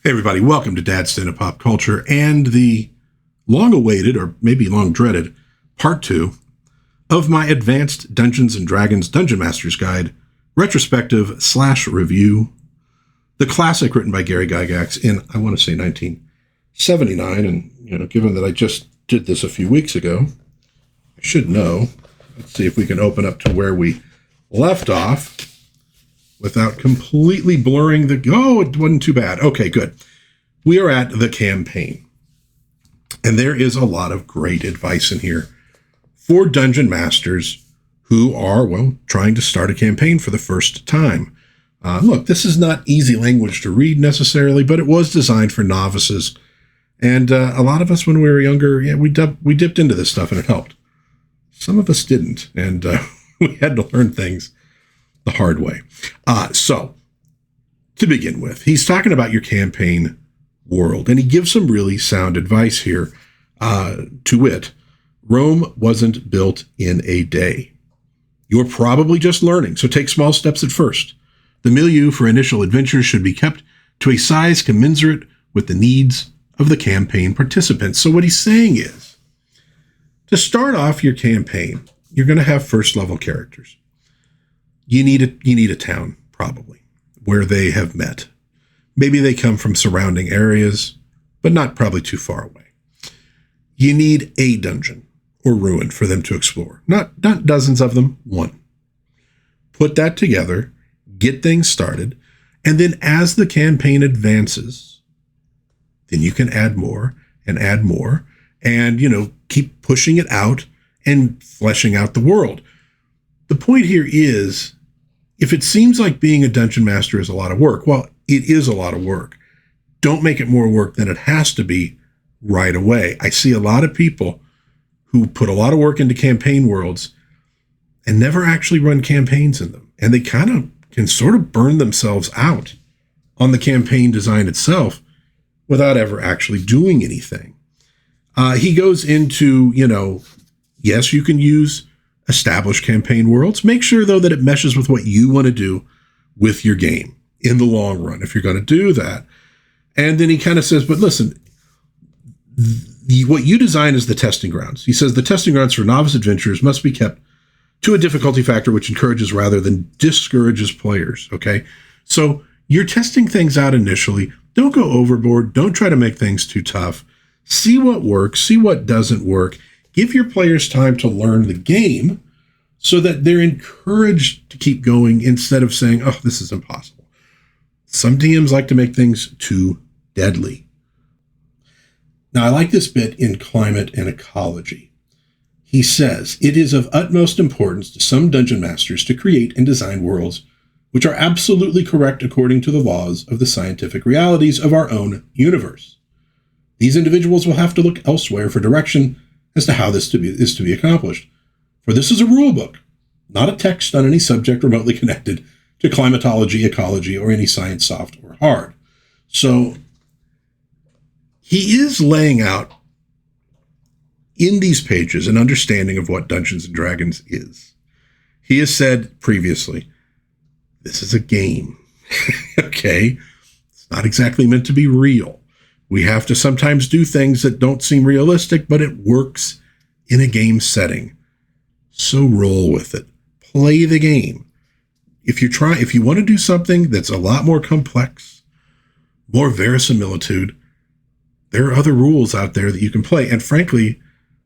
Hey everybody, welcome to DadsDen of Pop Culture and the long-awaited, or maybe long-dreaded, part 2 of my Advanced Dungeons & Dragons Dungeon Master's Guide, Retrospective / Review, the classic written by Gary Gygax in, I want to say 1979, and given that I just did this a few weeks ago, I should know. Let's see if we can open up to where we left off without completely blurring the... Oh, it wasn't too bad. Okay, good. We are at the campaign. And there is a lot of great advice in here for dungeon masters who are, trying to start a campaign for the first time. Look, this is not easy language to read necessarily, but it was designed for novices. And a lot of us, when we were younger, we dipped into this stuff and it helped. Some of us didn't, and we had to learn things the hard way. So, to begin with, he's talking about your campaign world, and he gives some really sound advice here. To wit, Rome wasn't built in a day. You're probably just learning, so take small steps at first. The milieu for initial adventures should be kept to a size commensurate with the needs of the campaign participants. So what he's saying is, to start off your campaign, you're going to have first-level characters. You need a town, probably, where they have met. Maybe they come from surrounding areas, but not probably too far away. You need a dungeon or ruin for them to explore. Not dozens of them, one. Put that together, get things started, and then as the campaign advances, then you can add more, and keep pushing it out and fleshing out the world. The point here is, if it seems like being a dungeon master is a lot of work, well, it is a lot of work. Don't make it more work than it has to be right away. I see a lot of people who put a lot of work into campaign worlds and never actually run campaigns in them. And they can sort of burn themselves out on the campaign design itself without ever actually doing anything. He goes into, yes, you can use established campaign worlds. Make sure, though, that it meshes with what you want to do with your game in the long run, if you're going to do that. And then he kind of says, but listen, what you design is the testing grounds. He says the testing grounds for novice adventurers must be kept to a difficulty factor which encourages rather than discourages players, okay? So you're testing things out initially. Don't go overboard. Don't try to make things too tough. See what works. See what doesn't work. Give your players time to learn the game so that they're encouraged to keep going instead of saying, oh, this is impossible. Some DMs like to make things too deadly. Now, I like this bit in Climate and Ecology. He says, it is of utmost importance to some dungeon masters to create and design worlds which are absolutely correct according to the laws of the scientific realities of our own universe. These individuals will have to look elsewhere for direction as to how this is to be accomplished. For this is a rule book, not a text on any subject remotely connected to climatology, ecology, or any science, soft or hard. So he is laying out in these pages an understanding of what Dungeons & Dragons is. He has said previously, this is a game, okay? It's not exactly meant to be real. We have to sometimes do things that don't seem realistic, but it works in a game setting. So roll with it. Play the game. If you want to do something that's a lot more complex, more verisimilitude, there are other rules out there that you can play. And frankly,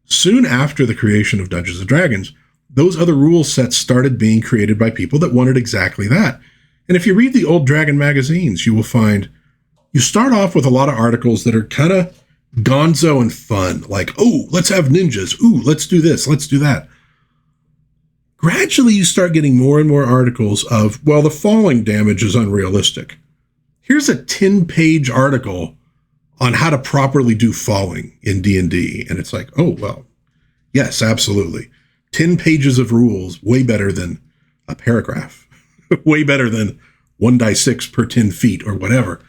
soon after the creation of Dungeons & Dragons, those other rule sets started being created by people that wanted exactly that. And if you read the old Dragon magazines, you will find you start off with a lot of articles that are kind of gonzo and fun, like, oh, let's have ninjas. Ooh, let's do this. Let's do that. Gradually, you start getting more and more articles of, well, the falling damage is unrealistic. Here's a 10-page article on how to properly do falling in D&D. And it's like, oh, well, yes, absolutely. 10 pages of rules, way better than a paragraph. Way better than 1d6 per 10 feet or whatever.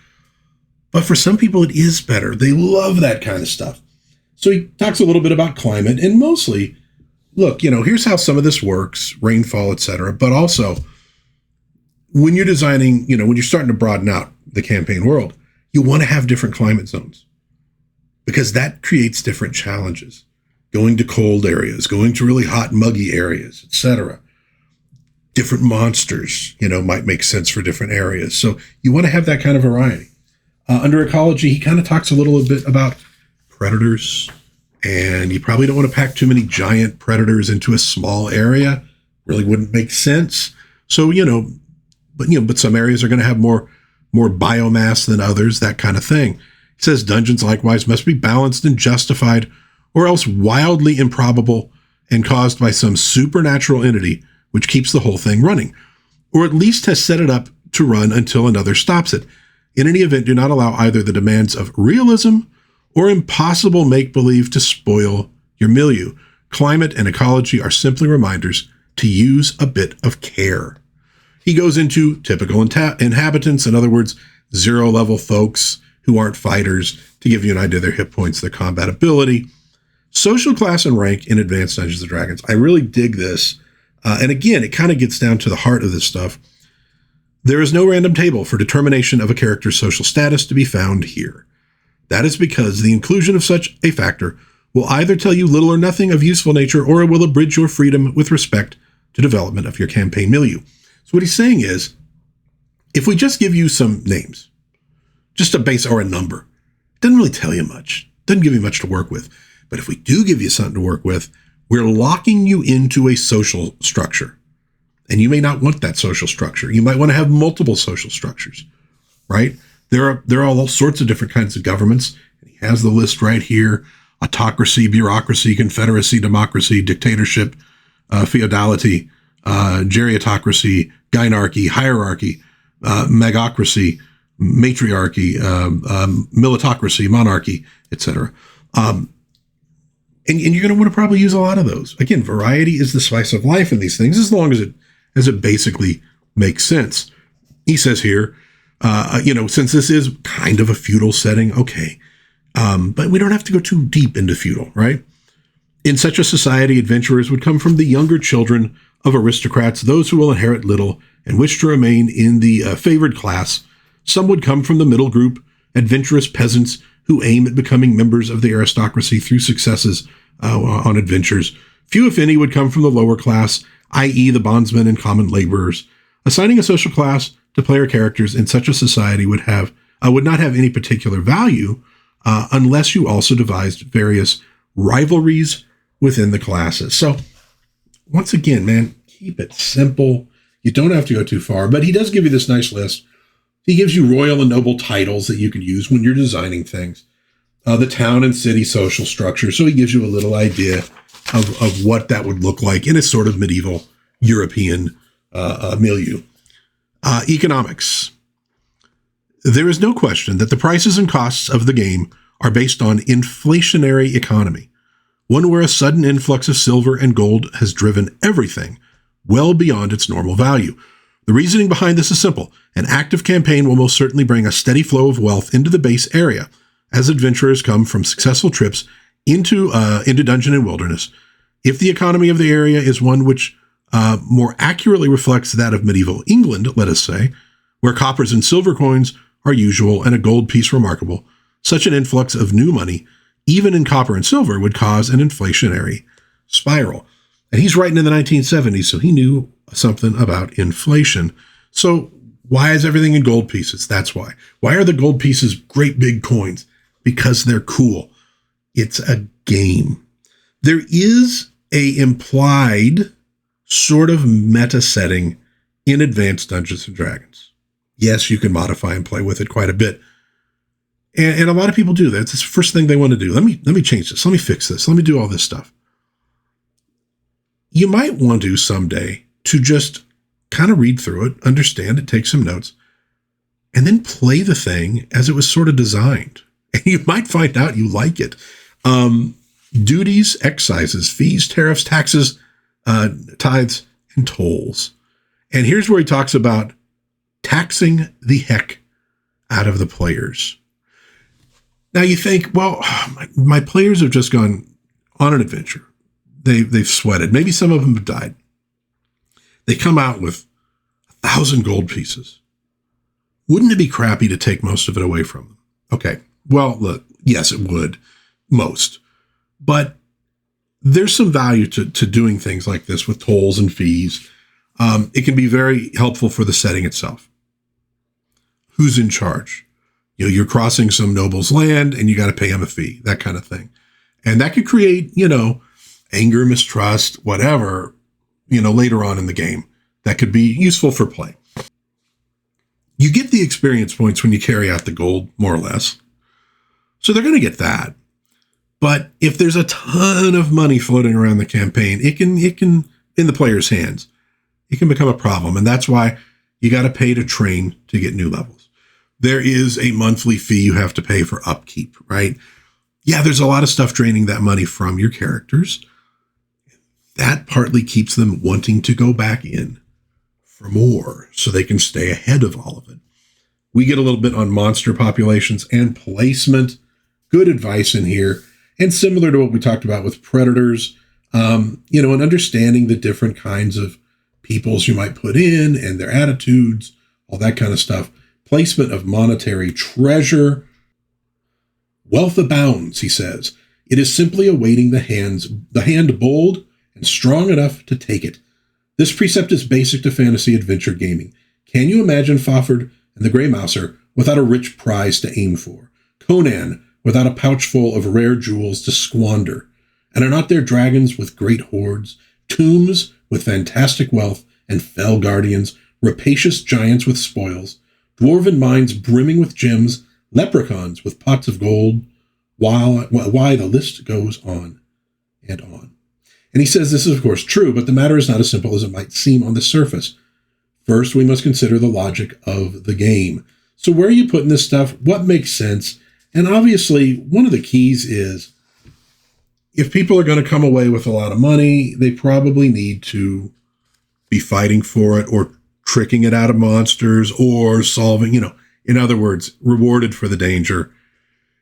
But for some people, it is better. They love that kind of stuff. So he talks a little bit about climate, and mostly, look, here's how some of this works, rainfall, etc. But also, when you're designing, when you're starting to broaden out the campaign world, You want to have different climate zones because that creates different challenges. Going to cold areas, going to really hot, muggy areas, etc. Different monsters, might make sense for different areas. So you want to have that kind of variety. Under ecology, he kind of talks a little bit about predators, and you probably don't want to pack too many giant predators into a small area. Really wouldn't make sense. So, but some areas are going to have more biomass than others, that kind of thing. He says dungeons likewise must be balanced and justified, or else wildly improbable and caused by some supernatural entity which keeps the whole thing running, or at least has set it up to run until another stops it. In any event, do not allow either the demands of realism or impossible make-believe to spoil your milieu. Climate and ecology are simply reminders to use a bit of care. He goes into typical inhabitants, in other words, zero-level folks who aren't fighters, to give you an idea of their hit points, their combat ability. Social class and rank in Advanced Dungeons & Dragons. I really dig this. And again, it kind of gets down to the heart of this stuff. There is no random table for determination of a character's social status to be found here. That is because the inclusion of such a factor will either tell you little or nothing of useful nature, or it will abridge your freedom with respect to development of your campaign milieu. So what he's saying is, if we just give you some names, just a base or a number, it doesn't really tell you much. It doesn't give you much to work with. But if we do give you something to work with, we're locking you into a social structure. And you may not want that social structure. You might want to have multiple social structures, right? There are all sorts of different kinds of governments. He has the list right here: autocracy, bureaucracy, confederacy, democracy, dictatorship, feudality, geriatocracy, gynarchy, hierarchy, megocracy, matriarchy, militocracy, monarchy, etc. And you're going to want to probably use a lot of those. Again, variety is the spice of life in these things, as long as it basically makes sense. He says here, since this is kind of a feudal setting, okay, but we don't have to go too deep into feudal, right? In such a society, adventurers would come from the younger children of aristocrats, those who will inherit little and wish to remain in the favored class. Some would come from the middle group, adventurous peasants who aim at becoming members of the aristocracy through successes on adventures. Few, if any, would come from the lower class, i.e. the bondsmen and common laborers. Assigning a social class to player characters in such a society would not have any particular value unless you also devised various rivalries within the classes. So, once again, man, keep it simple. You don't have to go too far, but he does give you this nice list. He gives you royal and noble titles that you can use when you're designing things. The town and city social structure. So he gives you a little idea of what that would look like in a sort of medieval European milieu. Economics. There is no question that the prices and costs of the game are based on inflationary economy, one where a sudden influx of silver and gold has driven everything well beyond its normal value. The reasoning behind this is simple. An active campaign will most certainly bring a steady flow of wealth into the base area as adventurers come from successful trips into Dungeon and Wilderness. If the economy of the area is one which more accurately reflects that of medieval England, let us say, where coppers and silver coins are usual and a gold piece remarkable, such an influx of new money, even in copper and silver, would cause an inflationary spiral. And he's writing in the 1970s, so he knew something about inflation. So why is everything in gold pieces? That's why. Why are the gold pieces great big coins? Because they're cool. It's a game. There is a implied sort of meta setting in Advanced Dungeons and Dragons. Yes, you can modify and play with it quite a bit. And a lot of people do that. It's the first thing they want to do. Let me change this. Let me fix this. Let me do all this stuff. You might want to someday to just kind of read through it, understand it, take some notes, and then play the thing as it was sort of designed. And you might find out you like it. Duties, excises, fees, tariffs, taxes, tithes, and tolls. And here's where he talks about taxing the heck out of the players. Now you think, well, my players have just gone on an adventure. They've sweated. Maybe some of them have died. They come out with 1,000 gold pieces. Wouldn't it be crappy to take most of it away from them? Okay. Well, look, yes, it would. Most. But there's some value to doing things like this with tolls and fees. It can be very helpful for the setting itself. Who's in charge? You know, you're crossing some noble's land and you got to pay him a fee, that kind of thing. And that could create, you know, anger, mistrust, whatever, you know, later on in the game. That could be useful for play. You get the experience points when you carry out the gold, more or less. So they're going to get that. But if there's a ton of money floating around the campaign, it can, in the player's hands, it can become a problem. And that's why you got to pay to train to get new levels. There is a monthly fee you have to pay for upkeep, right? Yeah, there's a lot of stuff draining that money from your characters. That partly keeps them wanting to go back in for more so they can stay ahead of all of it. We get a little bit on monster populations and placement. Good advice in here. And similar to what we talked about with predators, you know, and understanding the different kinds of peoples you might put in and their attitudes, all that kind of stuff. Placement of monetary treasure. Wealth abounds, he says. It is simply awaiting the hand bold and strong enough to take it. This precept is basic to fantasy adventure gaming. Can you imagine Fafhrd and the Grey Mouser without a rich prize to aim for? Conan without a pouch full of rare jewels to squander? And are not there dragons with great hoards, tombs with fantastic wealth, and fell guardians, rapacious giants with spoils, dwarven mines brimming with gems, leprechauns with pots of gold? Why the list goes on and on. And he says this is, of course, true, but the matter is not as simple as it might seem on the surface. First, we must consider the logic of the game. So where are you putting this stuff? What makes sense? And obviously, one of the keys is if people are going to come away with a lot of money, they probably need to be fighting for it or tricking it out of monsters or solving, you know, in other words, rewarded for the danger.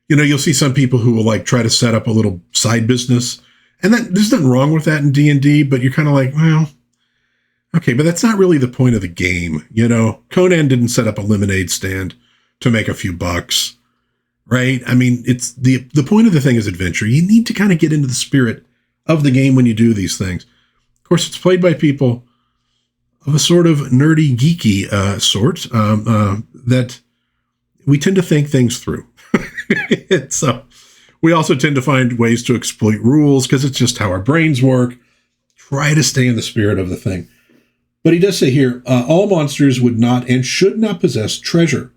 You know, you'll see some people who will like try to set up a little side business. And there's nothing wrong with that in D&D, but you're kind of like, well, okay, but that's not really the point of the game. You know, Conan didn't set up a lemonade stand to make a few bucks, right? I mean, it's the point of the thing is adventure. You need to kind of get into the spirit of the game when you do these things. Of course, it's played by people of a sort of nerdy, geeky sort that we tend to think things through. So we also tend to find ways to exploit rules because it's just how our brains work. Try to stay in the spirit of the thing. But he does say here, all monsters would not and should not possess treasure.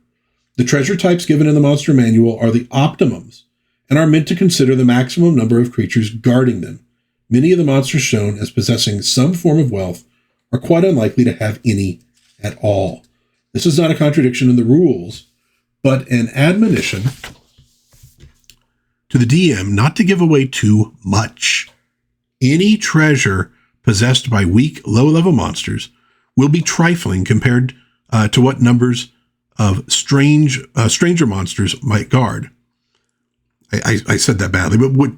The treasure types given in the monster manual are the optimums and are meant to consider the maximum number of creatures guarding them. Many of the monsters shown as possessing some form of wealth are quite unlikely to have any at all. This is not a contradiction in the rules, but an admonition to the DM not to give away too much. Any treasure possessed by weak, low-level monsters will be trifling compared to what numbers of stranger monsters might guard. I said that badly, but what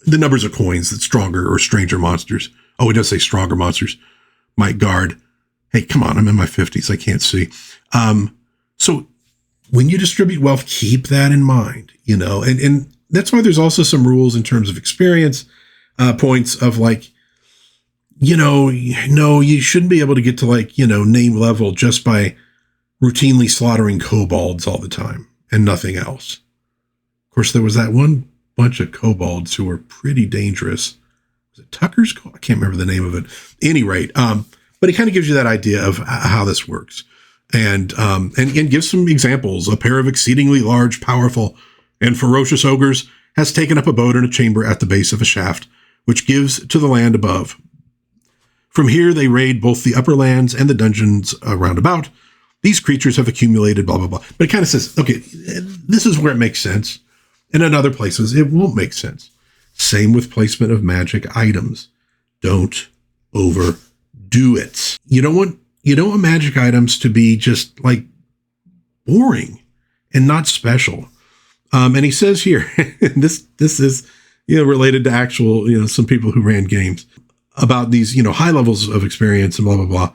the numbers of coins that stronger or stranger monsters, oh, it does say stronger monsters, might guard. Hey, come on, I'm in my 50s. I can't see. So when you distribute wealth, keep that in mind, you know, and that's why there's also some rules in terms of experience points of like, you know, no, you shouldn't be able to get to like, you know, name level just by routinely slaughtering kobolds all the time and nothing else. Of course, there was that one bunch of kobolds who were pretty dangerous. Was it Tucker's? I can't remember the name of it. At any rate, but it kind of gives you that idea of how this works. And gives some examples. A pair of exceedingly large, powerful, and ferocious ogres has taken up abode in a chamber at the base of a shaft, which gives to the land above. From here, they raid both the upper lands and the dungeons round about. These creatures have accumulated blah, blah, blah. But it kind of says, okay, this is where it makes sense. And in other places, it won't make sense. Same with placement of magic items. Don't overdo it. You don't want magic items to be just like boring and not special. And he says here, this is, you know, related to actual, you know, some people who ran games about these, you know, high levels of experience and blah, blah, blah.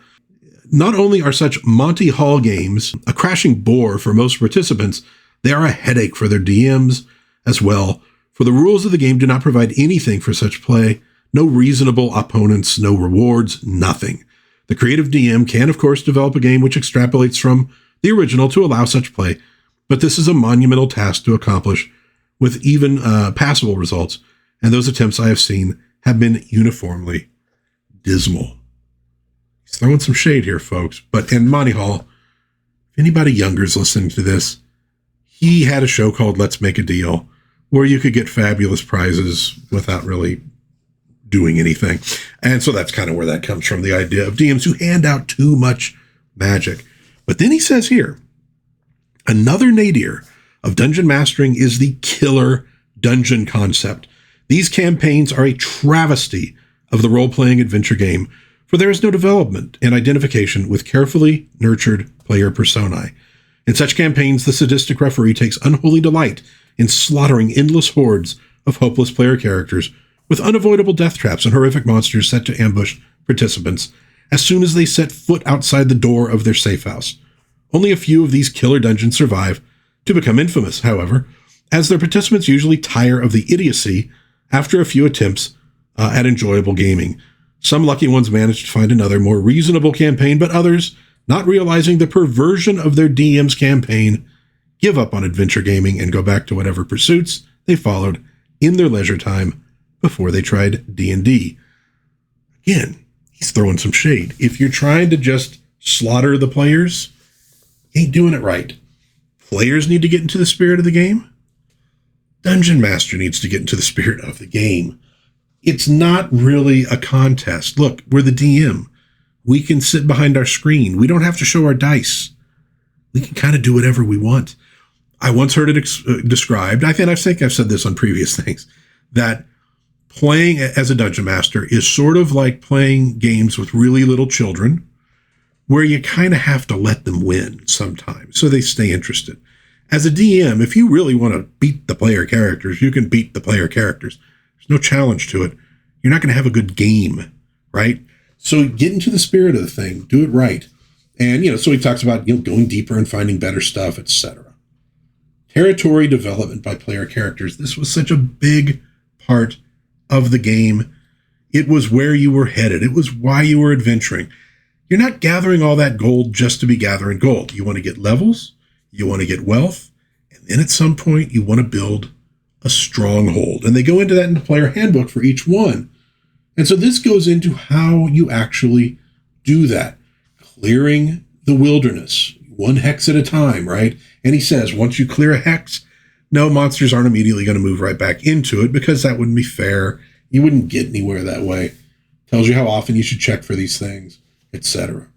Not only are such Monty Hall games a crashing bore for most participants, They are a headache for their DMs as well, for the rules of the game do not provide anything for such play. No reasonable opponents, no rewards, nothing. The creative DM can, of course, develop a game which extrapolates from the original to allow such play, but this is a monumental task to accomplish with even passable results, and those attempts I have seen have been uniformly dismal. He's throwing some shade here, folks, but in Monty Hall, if anybody younger is listening to this, he had a show called Let's Make a Deal, where you could get fabulous prizes without really doing anything. And so that's kind of where that comes from, the idea of DMs who hand out too much magic. But then he says here, another nadir of dungeon mastering is the killer dungeon concept. These campaigns are a travesty of the role-playing adventure game, for there is no development and identification with carefully nurtured player personae. In such campaigns, the sadistic referee takes unholy delight in slaughtering endless hordes of hopeless player characters with unavoidable death traps and horrific monsters set to ambush participants as soon as they set foot outside the door of their safe house. Only a few of these killer dungeons survive to become infamous, however, as their participants usually tire of the idiocy after a few attempts at enjoyable gaming. Some lucky ones manage to find another, more reasonable campaign, but others, not realizing the perversion of their DM's campaign, give up on adventure gaming and go back to whatever pursuits they followed in their leisure time before they tried D&D. Again, he's throwing some shade. If you're trying to just slaughter the players, you ain't doing it right. Players need to get into the spirit of the game. Dungeon Master needs to get into the spirit of the game. It's not really a contest. Look, we're the DM. We can sit behind our screen. We don't have to show our dice. We can kind of do whatever we want. I once heard it described, I think I've said this on previous things, that playing as a dungeon master is sort of like playing games with really little children, where you kind of have to let them win sometimes so they stay interested. As a DM, if you really want to beat the player characters, you can beat the player characters. There's no challenge to it. You're not going to have a good game, right? So get into the spirit of the thing. Do it right. And, so he talks about, going deeper and finding better stuff, etc. Territory development by player characters. This was such a big part of the game. It was where you were headed. It was why you were adventuring. You're not gathering all that gold just to be gathering gold. You want to get levels, you want to get wealth, and then at some point you want to build a stronghold. And they go into that in the player handbook for each one. And so this goes into how you actually do that. Clearing the wilderness, one hex at a time, right? And he says, once you clear a hex, no, monsters aren't immediately going to move right back into it, because that wouldn't be fair. You wouldn't get anywhere that way. Tells you how often you should check for these things, etc.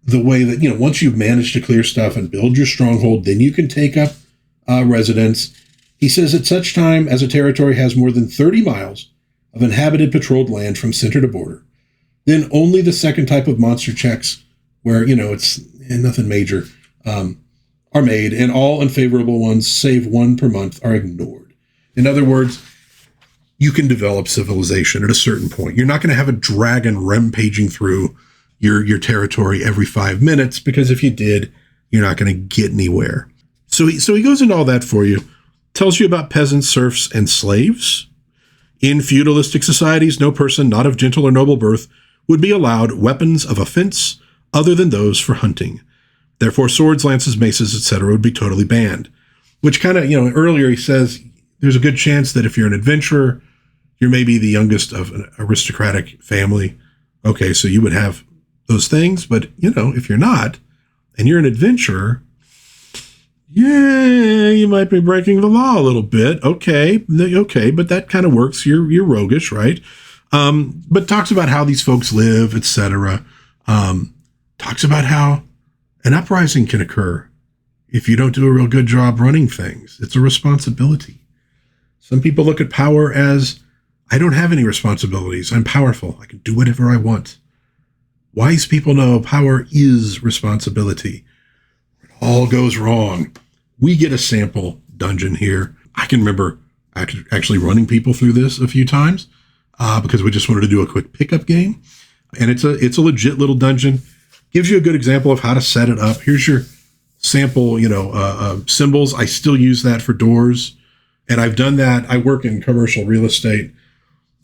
The way that, once you've managed to clear stuff and build your stronghold, then you can take up residence. He says at such time as a territory has more than 30 miles of inhabited patrolled land from center to border, then only the second type of monster checks, where, it's nothing major, are made, and all unfavorable ones, save one per month, are ignored. In other words, you can develop civilization at a certain point. You're not going to have a dragon rampaging through your territory every 5 minutes, because if you did, you're not going to get anywhere. So he goes into all that for you, tells you about peasants, serfs, and slaves. In feudalistic societies, no person not of gentle or noble birth would be allowed weapons of offense other than those for hunting. Therefore, swords, lances, maces, etc. would be totally banned. Which kind of, earlier he says there's a good chance that if you're an adventurer, you're maybe the youngest of an aristocratic family. Okay, so you would have those things, but, if you're not, and you're an adventurer, yeah, you might be breaking the law a little bit. Okay, but that kind of works. You're roguish, right? But talks about how these folks live, etc. Talks about how an uprising can occur if you don't do a real good job running things. It's a responsibility. Some people look at power as, I don't have any responsibilities. I'm powerful. I can do whatever I want. Wise people know power is responsibility. It all goes wrong. We get a sample dungeon here. I can remember actually running people through this a few times because we just wanted to do a quick pickup game. And it's a legit little dungeon. Gives you a good example of how to set it up. Here's your sample, symbols. I still use that for doors. And I've done that. I work in commercial real estate,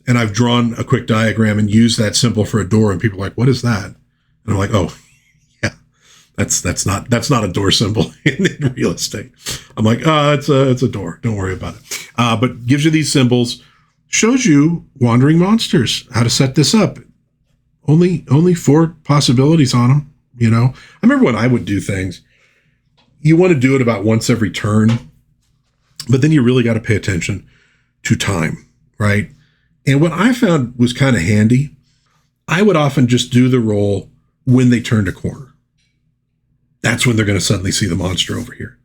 and I've drawn a quick diagram and used that symbol for a door. And people are like, what is that? And I'm like, oh, yeah, that's not a door symbol in real estate. I'm like, it's a door. Don't worry about it. But gives you these symbols, shows you wandering monsters, how to set this up. Only 4 possibilities on them. I remember when I would do things, you want to do it about once every turn, but then you really got to pay attention to time, right? And what I found was kind of handy, I would often just do the roll when they turned a corner. That's when they're going to suddenly see the monster over here.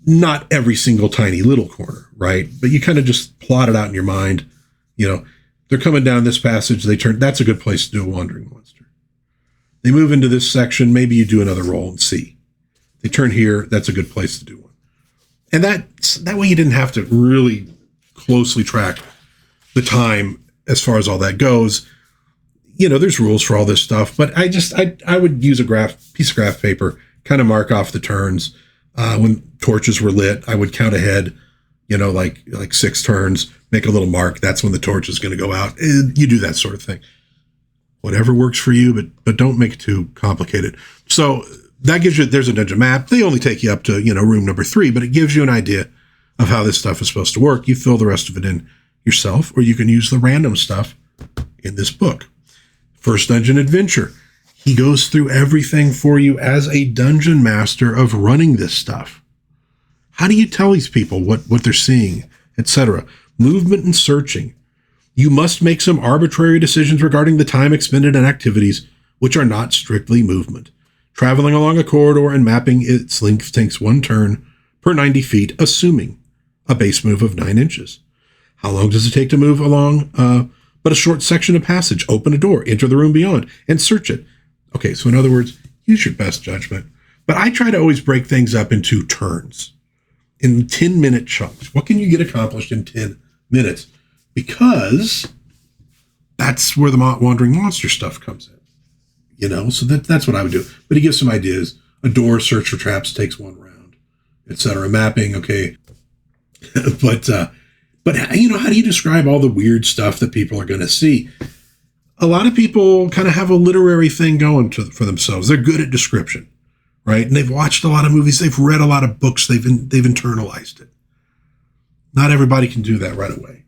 Not every single tiny little corner, right? But you kind of just plot it out in your mind. They're coming down this passage, they turn, that's a good place to do a wandering monster. They move into this section, maybe you do another roll and see. They turn here, that's a good place to do one. And that way you didn't have to really closely track the time as far as all that goes. There's rules for all this stuff, but I would use a piece of graph paper, kind of mark off the turns. When torches were lit, I would count ahead, like 6 turns, make a little mark. That's when the torch is going to go out. You do that sort of thing. Whatever works for you, but don't make it too complicated. So that gives you, there's a dungeon map. They only take you up to, room number 3, but it gives you an idea of how this stuff is supposed to work. You fill the rest of it in yourself, or you can use the random stuff in this book. First Dungeon Adventure. He goes through everything for you as a dungeon master of running this stuff. How do you tell these people what they're seeing, etc.? Movement and searching. You must make some arbitrary decisions regarding the time expended in activities which are not strictly movement. Traveling along a corridor and mapping its length takes 1 turn per 90 feet, assuming a base move of 9 inches. How long does it take to move along but a short section of passage? Open a door, enter the room beyond, and search it. Okay, so in other words, use your best judgment. But I try to always break things up into turns, in 10-minute chunks. What can you get accomplished in 10 minutes? Because that's where the wandering monster stuff comes in. So that's what I would do. But he gives some ideas. A door, search for traps, takes 1 round, etc. Mapping, okay. But how do you describe all the weird stuff that people are going to see? A lot of people kind of have a literary thing going for themselves. They're good at description, right? And they've watched a lot of movies. They've read a lot of books. They've internalized it. Not everybody can do that right away.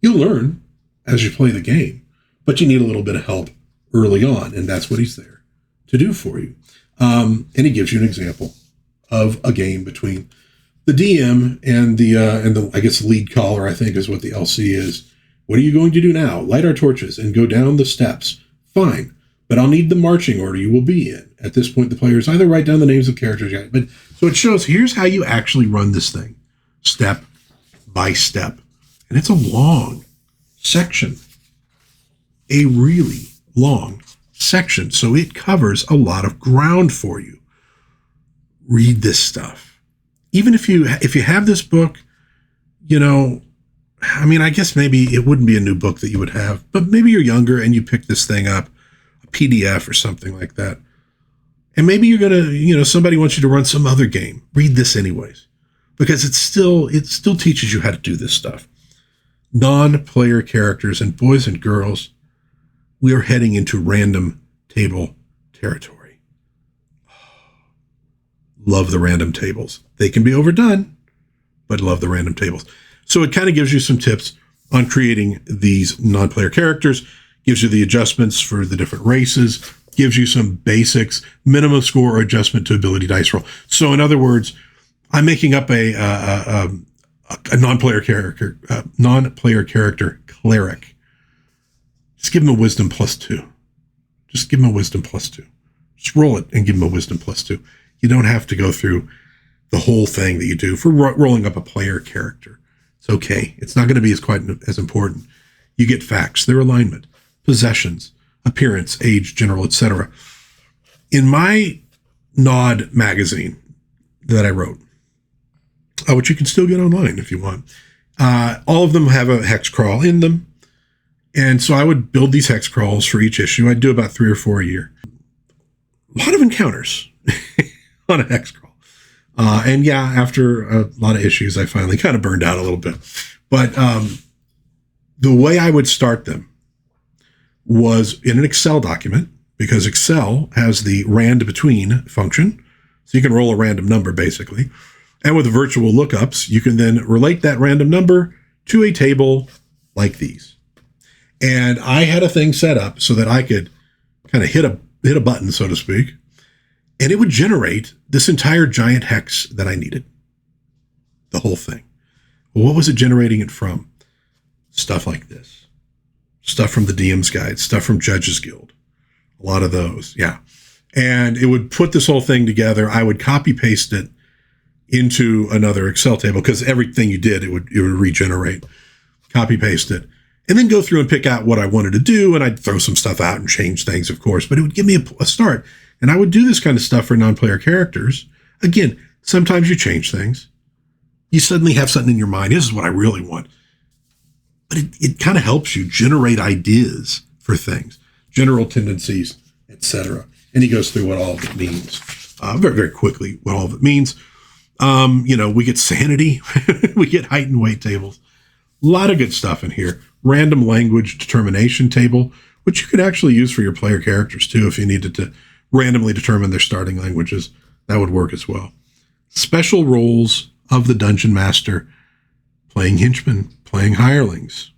You'll learn as you play the game, but you need a little bit of help early on, and that's what he's there to do for you. And he gives you an example of a game between the DM and the I guess lead caller, I think is what the LC is. What are you going to do now? Light our torches and go down the steps. Fine, but I'll need the marching order you will be in. At this point, the players either write down the names of characters. But so it shows here's how you actually run this thing, step by step, and it's a long section, a really long section. So it covers a lot of ground for you. Read this stuff. Even if you have this book, I guess maybe it wouldn't be a new book that you would have, but maybe you're younger and you pick this thing up, a PDF or something like that. And maybe you're going to, somebody wants you to run some other game. Read this anyways, because it still teaches you how to do this stuff. Non-player characters, and boys and girls, we are heading into random table territory. Love the random tables. They can be overdone, but love the random tables. So it kind of gives you some tips on creating these non-player characters, gives you the adjustments for the different races, gives you some basics, minimum score or adjustment to ability dice roll. So in other words, I'm making up a non-player character cleric. Just give him a wisdom +2. Just give him a wisdom +2. Just roll it and give him a wisdom +2. You don't have to go through the whole thing that you do for rolling up a player character. It's okay. It's not going to be quite as important. You get facts, their alignment, possessions, appearance, age, general, etc. In my Nod magazine that I wrote, which you can still get online if you want, all of them have a hex crawl in them. And so I would build these hex crawls for each issue. I'd do about 3 or 4 a year. A lot of encounters on a hex crawl. And yeah, after a lot of issues, I finally kind of burned out a little bit. But the way I would start them was in an Excel document, because Excel has the rand between function. So you can roll a random number, basically. And with virtual lookups, you can then relate that random number to a table like these. And I had a thing set up so that I could kind of hit a button, so to speak, and it would generate this entire giant hex that I needed. The whole thing. Well, what was it generating it from? Stuff like this. Stuff from the DM's Guide, stuff from Judges Guild. A lot of those, yeah. And it would put this whole thing together. I would copy paste it into another Excel table, because everything you did, it would regenerate. Copy paste it, and then go through and pick out what I wanted to do, and I'd throw some stuff out and change things, of course, but it would give me a start. And I would do this kind of stuff for non-player characters. Again, sometimes you change things. You suddenly have something in your mind. This is what I really want. But it kind of helps you generate ideas for things, general tendencies, etc. And he goes through what all of it means very, very quickly, what all of it means. We get sanity. We get height and weight tables. A lot of good stuff in here. Random language determination table, which you could actually use for your player characters too if you needed to randomly determine their starting languages. That would work as well. Special roles of the Dungeon Master: playing henchmen, playing hirelings,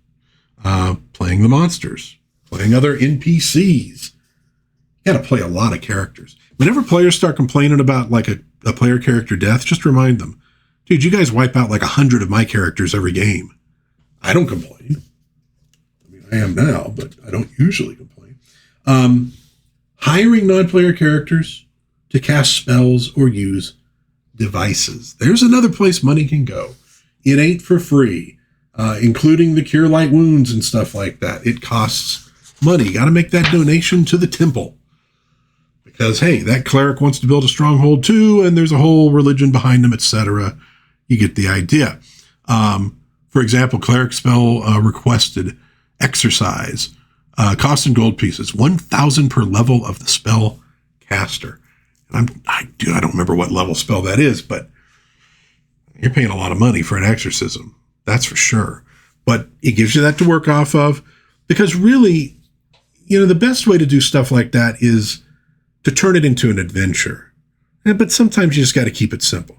playing the monsters, playing other NPCs. You got to play a lot of characters. Whenever players start complaining about like a player character death, just remind them, dude, you guys wipe out like 100 of my characters every game. I don't complain. I mean, I am now, but I don't usually complain. Hiring non-player characters to cast spells or use devices. There's another place money can go. It ain't for free, including the Cure Light Wounds and stuff like that. It costs money. You got to make that donation to the temple. Because, hey, that cleric wants to build a stronghold too, and there's a whole religion behind them, etc. You get the idea. For example, cleric spell requested exercise, cost in gold pieces, 1,000 per level of the spell caster. And I don't remember what level spell that is, but you're paying a lot of money for an exorcism. That's for sure. But it gives you that to work off of, because really, the best way to do stuff like that is to turn it into an adventure. But sometimes you just got to keep it simple,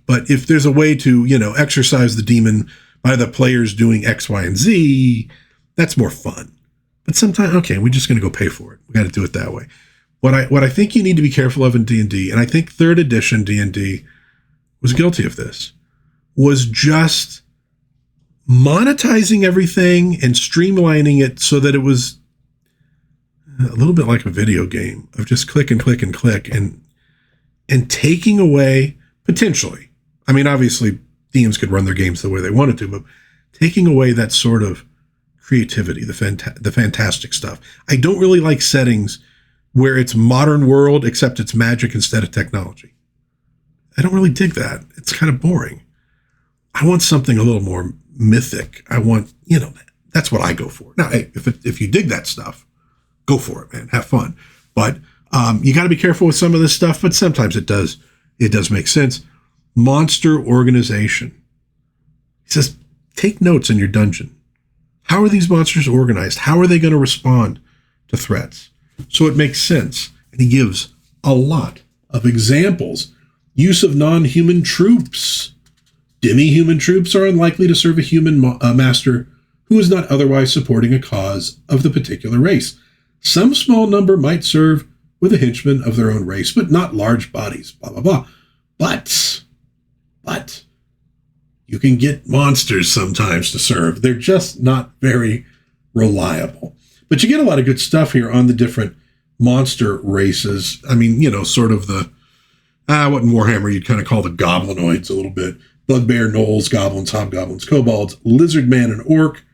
But if there's a way to, exorcise the demon by the players doing X, Y, and Z, that's more fun. But sometimes, okay, we're just going to go pay for it. We got to do it that way. What I think you need to be careful of in D&D, and I think 3rd edition D&D was guilty of this, was just monetizing everything and streamlining it so that it was a little bit like a video game of just click and click and click and taking away, potentially, I mean, obviously DMs could run their games the way they wanted to, but taking away that sort of creativity, the fantastic stuff. I don't really like settings where it's modern world, except it's magic instead of technology. I don't really dig that. It's kind of boring. I want something a little more mythic. I want, that's what I go for. Now, hey, if you dig that stuff, go for it, man. Have fun. But you got to be careful with some of this stuff, but sometimes it does make sense. Monster organization. He says, take notes in your dungeon. How are these monsters organized? How are they going to respond to threats? So it makes sense. And he gives a lot of examples. Use of non-human troops. Demi-human troops are unlikely to serve a human master who is not otherwise supporting a cause of the particular race. Some small number might serve with a henchman of their own race, but not large bodies, blah, blah, blah. But you can get monsters sometimes to serve. They're just not very reliable. But you get a lot of good stuff here on the different monster races. I mean, sort of the, what in Warhammer you'd kind of call the goblinoids a little bit. Bugbear, gnolls, goblins, hobgoblins, kobolds, lizard man, and orc.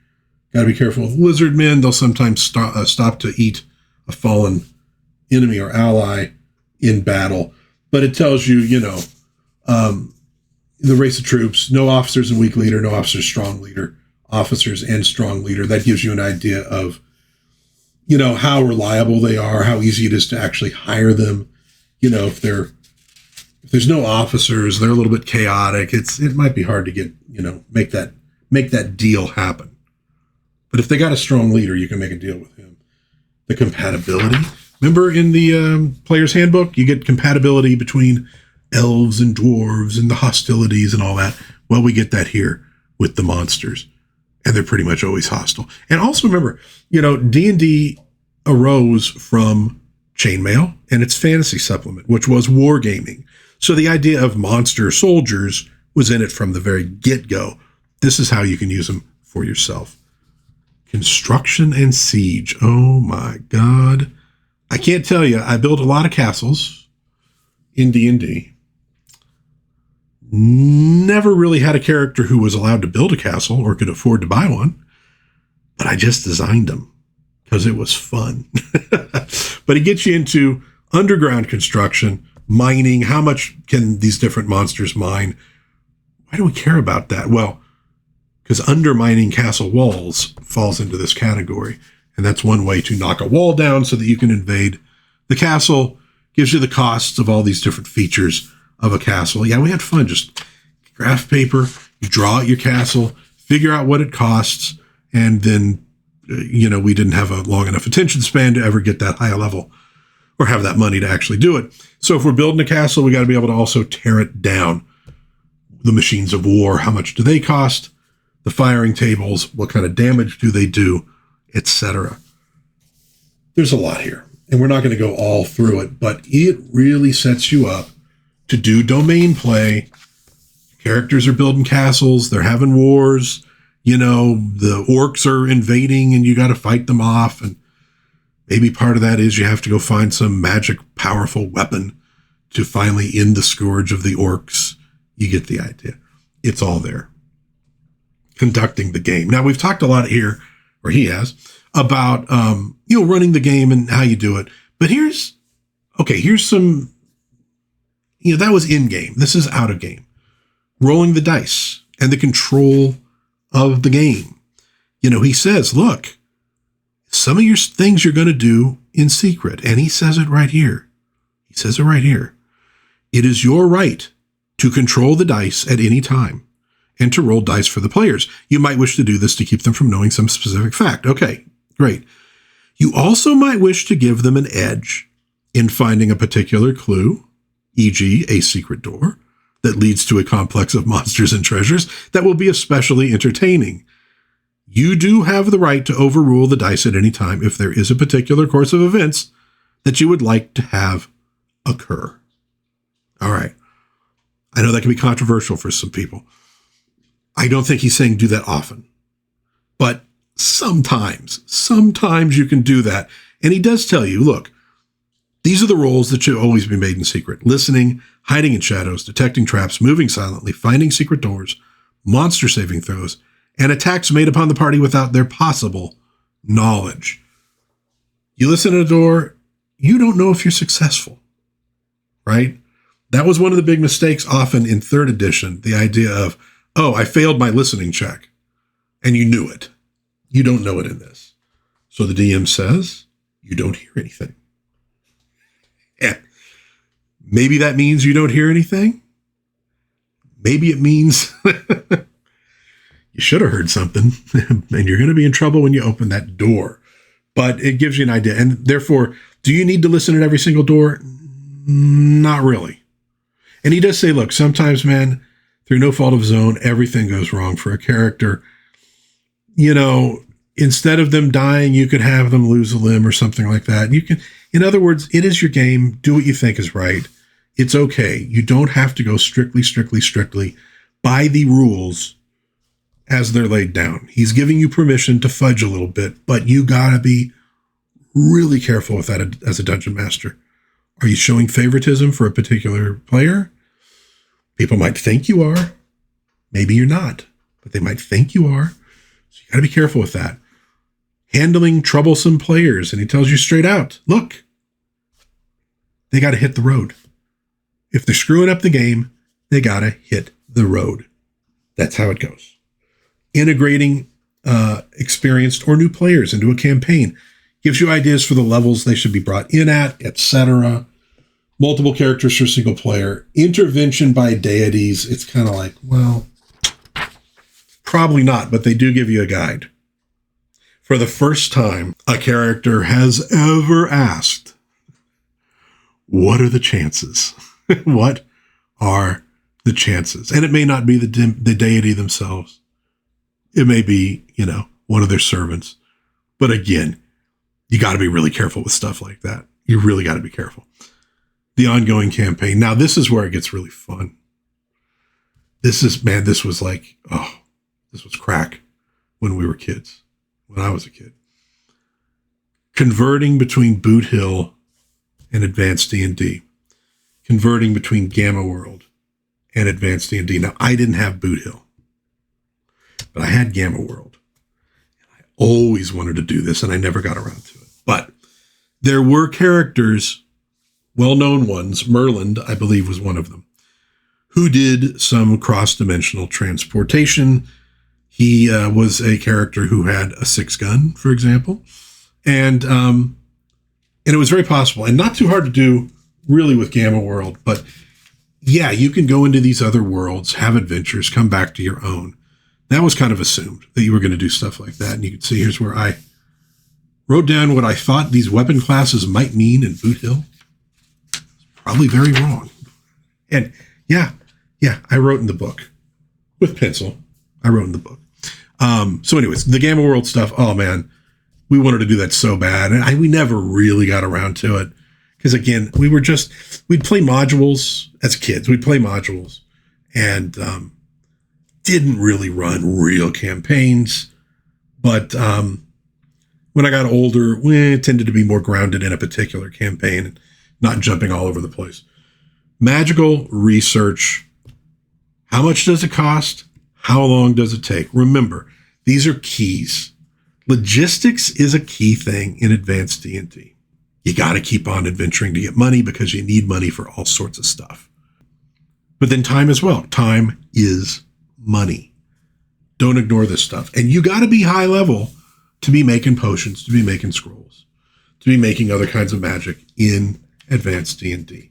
Got to be careful with lizard men. They'll sometimes stop to eat a fallen enemy or ally in battle. But it tells you, the race of troops, no officers and weak leader, no officers, strong leader, officers and strong leader. That gives you an idea of, how reliable they are, how easy it is to actually hire them. If they're if there's no officers, they're a little bit chaotic. It might be hard to get, make that deal happen. But if they got a strong leader, you can make a deal with him. The compatibility. Remember in the player's handbook, you get compatibility between elves and dwarves and the hostilities and all that. Well, we get that here with the monsters, and they're pretty much always hostile. And also remember, D&D arose from Chainmail and its fantasy supplement, which was wargaming. So the idea of monster soldiers was in it from the very get-go. This is how you can use them for yourself. Construction and siege. Oh my God. I can't tell you, I built a lot of castles in D&D. Never really had a character who was allowed to build a castle or could afford to buy one, but I just designed them because it was fun. But it gets you into underground construction, mining. How much can these different monsters mine? Why do we care about that? Well, because undermining castle walls falls into this category. And that's one way to knock a wall down so that you can invade the castle. Gives you the costs of all these different features of a castle. Yeah, we had fun. Just graph paper, you draw out your castle, figure out what it costs, and then, we didn't have a long enough attention span to ever get that high a level or have that money to actually do it. So if we're building a castle, we got to be able to also tear it down. The machines of war, how much do they cost? The firing tables, what kind of damage do they do, etc. There's a lot here, and we're not going to go all through it, but it really sets you up to do domain play. Characters are building castles, they're having wars, the orcs are invading and you got to fight them off, and maybe part of that is you have to go find some magic powerful weapon to finally end the scourge of the orcs. You get the idea. It's all there. Conducting the game. Now, we've talked a lot here, or he has, about, running the game and how you do it. But here's some, that was in game. This is out of game. Rolling the dice and the control of the game. He says, look, some of your things you're going to do in secret. And he says it right here. It is your right to control the dice at any time and to roll dice for the players. You might wish to do this to keep them from knowing some specific fact. Okay, great. You also might wish to give them an edge in finding a particular clue, e.g., a secret door that leads to a complex of monsters and treasures that will be especially entertaining. You do have the right to overrule the dice at any time if there is a particular course of events that you would like to have occur. All right. I know that can be controversial for some people. I don't think he's saying do that often, but sometimes you can do that. And he does tell you, look, these are the roles that should always be made in secret: listening, hiding in shadows, detecting traps, moving silently, finding secret doors, monster saving throws, and attacks made upon the party without their possible knowledge. You listen at a door, you don't know if you're successful, right? That was one of the big mistakes often in 3rd edition, the idea of, oh, I failed my listening check, and you knew it. You don't know it in this. So the DM says, you don't hear anything. Yeah. Maybe that means you don't hear anything. Maybe it means you should have heard something, and you're going to be in trouble when you open that door. But it gives you an idea. And therefore, do you need to listen at every single door? Not really. And he does say, look, sometimes, man, through no fault of his own, everything goes wrong for a character. Instead of them dying, you could have them lose a limb or something like that. You can, in other words, it is your game. Do what you think is right. It's okay. You don't have to go strictly by the rules as they're laid down. He's giving you permission to fudge a little bit, but you gotta be really careful with that as a dungeon master. Are you showing favoritism for a particular player? People might think you are. Maybe you're not, but they might think you are. So you got to be careful with that. Handling troublesome players. And he tells you straight out, look, they got to hit the road. If they're screwing up the game, they got to hit the road. That's how it goes. Integrating experienced or new players into a campaign gives you ideas for the levels they should be brought in at, etc. Multiple characters for single player. Intervention by deities. It's kind of like, well, probably not, but they do give you a guide. For the first time a character has ever asked, what are the chances? What are the chances? And it may not be the deity themselves. It may be, one of their servants. But again, you got to be really careful with stuff like that. You really got to be careful. The ongoing campaign. Now, this is where it gets really fun. This was like, this was crack when we were kids, when I was a kid. Converting between Boot Hill and Advanced D&D. Converting between Gamma World and Advanced D&D. Now, I didn't have Boot Hill, but I had Gamma World. I always wanted to do this, and I never got around to it. But there were characters, well-known ones, Merlin, I believe, was one of them, who did some cross-dimensional transportation. He was a character who had a 6-gun, for example, and it was very possible, and not too hard to do, really, with Gamma World. But yeah, you can go into these other worlds, have adventures, come back to your own. That was kind of assumed that you were going to do stuff like that. And you can see here's where I wrote down what I thought these weapon classes might mean in Boot Hill. Probably very wrong. And yeah, I wrote in the book with pencil. I wrote in the book. So anyways, the Gamma World stuff, oh man, we wanted to do that so bad. And we never really got around to it. Because again, we'd play modules as kids. We'd play modules and didn't really run real campaigns. But when I got older, it tended to be more grounded in a particular campaign and not jumping all over the place. Magical research. How much does it cost? How long does it take? Remember, these are keys. Logistics is a key thing in Advanced D&D. You got to keep on adventuring to get money because you need money for all sorts of stuff. But then time as well. Time is money. Don't ignore this stuff. And you got to be high level to be making potions, to be making scrolls, to be making other kinds of magic in Advanced D&D.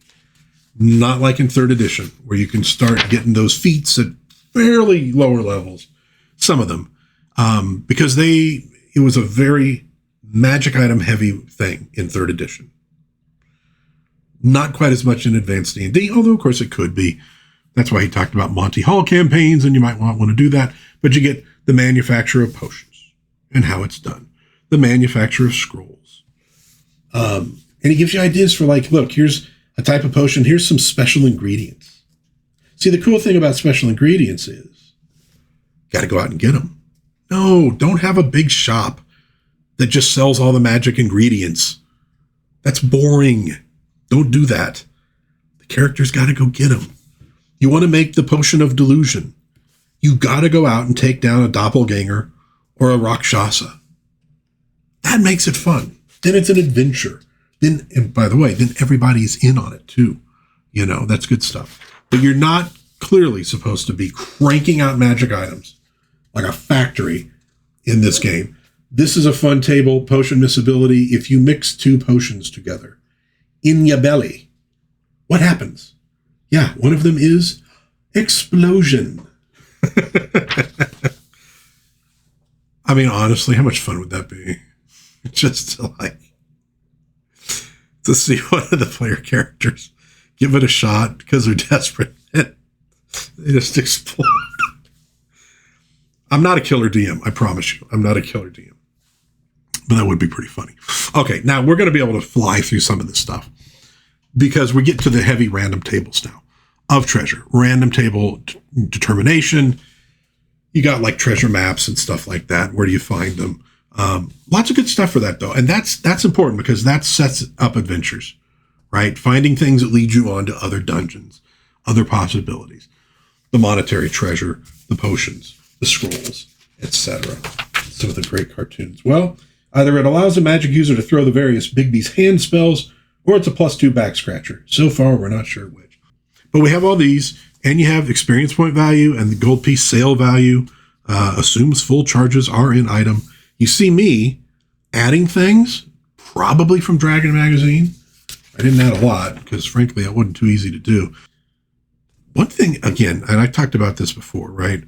Not like in 3rd edition, where you can start getting those feats at fairly lower levels. Some of them. Because it was a very magic item heavy thing in 3rd edition. Not quite as much in Advanced D&D, although of course it could be. That's why he talked about Monty Hall campaigns, and you might want to do that. But you get the manufacture of potions and how it's done. The manufacture of scrolls. And he gives you ideas for like, look, here's a type of potion. Here's some special ingredients. See, the cool thing about special ingredients is you got to go out and get them. No, don't have a big shop that just sells all the magic ingredients. That's boring. Don't do that. The character's got to go get them. You want to make the potion of delusion. You got to go out and take down a doppelganger or a Rakshasa. That makes it fun. Then it's an adventure. Then, and by the way, then everybody's in on it too. That's good stuff. But you're not clearly supposed to be cranking out magic items like a factory in this game. This is a fun table, potion miscibility. If you mix 2 potions together in your belly, what happens? Yeah, one of them is explosion. I mean, honestly, how much fun would that be? Just to see one of the player characters give it a shot because they're desperate. They just explode. I'm not a killer DM, I promise you. I'm not a killer DM. But that would be pretty funny. Okay, now we're going to be able to fly through some of this stuff because we get to the heavy random tables now of treasure. Random table determination. You got like treasure maps and stuff like that. Where do you find them? Lots of good stuff for that, though. And that's important because that sets up adventures, right? Finding things that lead you on to other dungeons, other possibilities. The monetary treasure, the potions, the scrolls, etc. Some of the great cartoons. Well, either it allows a magic user to throw the various Bigby's hand spells, or it's a +2 back scratcher. So far, we're not sure which. But we have all these, and you have experience point value and the gold piece sale value. Assumes full charges are in item. You see me adding things, probably from Dragon Magazine. I didn't add a lot because, frankly, it wasn't too easy to do. One thing, again, and I talked about this before, right?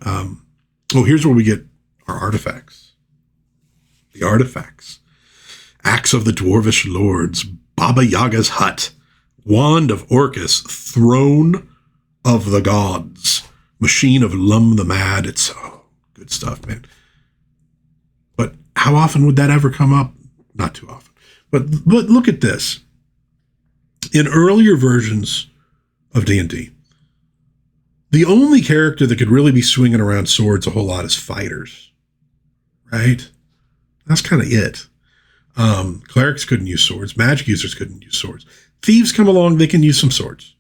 Here's where we get our artifacts. The artifacts. Axe of the Dwarvish Lords, Baba Yaga's Hut, Wand of Orcus, Throne of the Gods, Machine of Lum the Mad. It's good stuff, man. But how often would that ever come up? Not too often. But look at this. In earlier versions of D&D, the only character that could really be swinging around swords a whole lot is fighters, right? That's kind of it. Clerics couldn't use swords. Magic users couldn't use swords. Thieves come along, they can use some swords.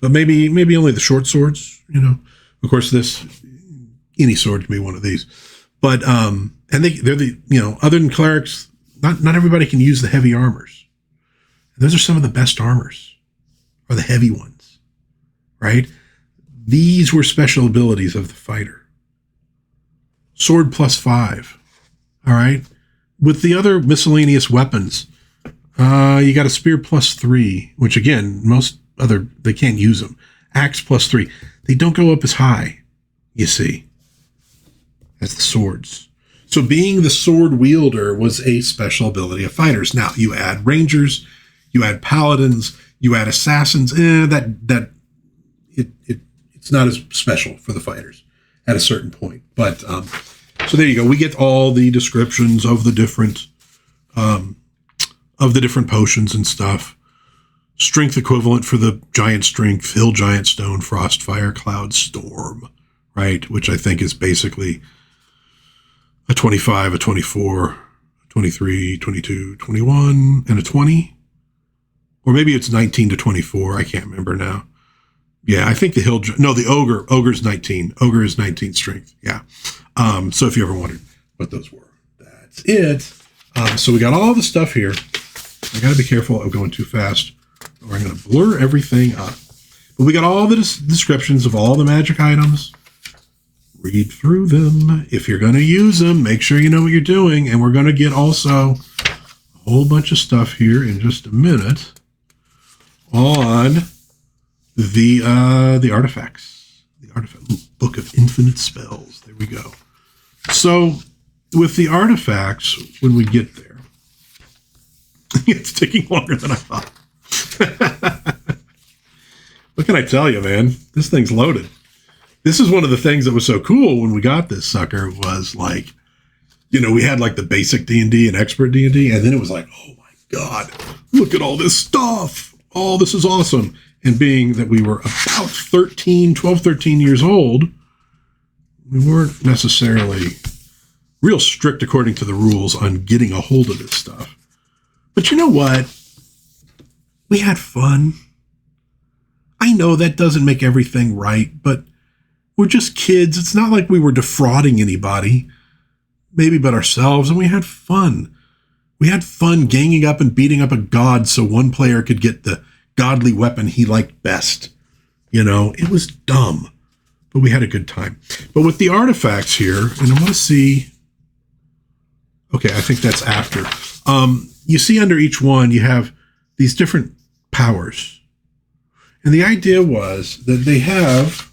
But maybe only the short swords, you know. Of course, any sword can be one of these. But, and they're the, you know, other than clerics, not everybody can use the heavy armors. And those are some of the best armors, are the heavy ones, right? These were special abilities of the fighter. Sword +5, all right? With the other miscellaneous weapons, you got a spear +3, which again, they can't use them. Axe +3. They don't go up as high, you see, as the swords. So being the sword wielder was a special ability of fighters. Now, you add rangers, you add paladins, you add assassins. It's not as special for the fighters at a certain point. But so there you go. We get all the descriptions of the different potions and stuff. Strength equivalent for the giant strength, hill giant stone, frost, fire, cloud, storm, right? Which I think is basically a 25, a 24, a 23, 22, 21, and a 20. Or maybe it's 19 to 24. I can't remember now. Yeah, I think the ogre's 19. Ogre is 19 strength. Yeah. So if you ever wondered what those were, that's it. So we got all the stuff here. I got to be careful of going too fast, or I'm going to blur everything up. But we got all the descriptions of all the magic items. Read through them. If you're going to use them, make sure you know what you're doing. And we're going to get also a whole bunch of stuff here in just a minute on the artifacts. The Book of Infinite Spells. There we go. So with the artifacts, when we get there, it's taking longer than I thought. What can I tell you, man? This thing's loaded. This is one of the things that was so cool when we got this sucker was like, you know, we had like the basic D&D and expert D&D, and then it was like, oh my God, look at all this stuff. Oh, this is awesome. And being that we were about 12, 13 years old, we weren't necessarily real strict according to the rules on getting a hold of this stuff. But you know what? We had fun. I know that doesn't make everything right, but we're just kids. It's not like we were defrauding anybody, maybe but ourselves, and we had fun. We had fun ganging up and beating up a god so one player could get the godly weapon he liked best. You know, it was dumb, but we had a good time. But with the artifacts here, and I want to see, okay, I think that's after. You see under each one, you have these different powers. And the idea was that they have,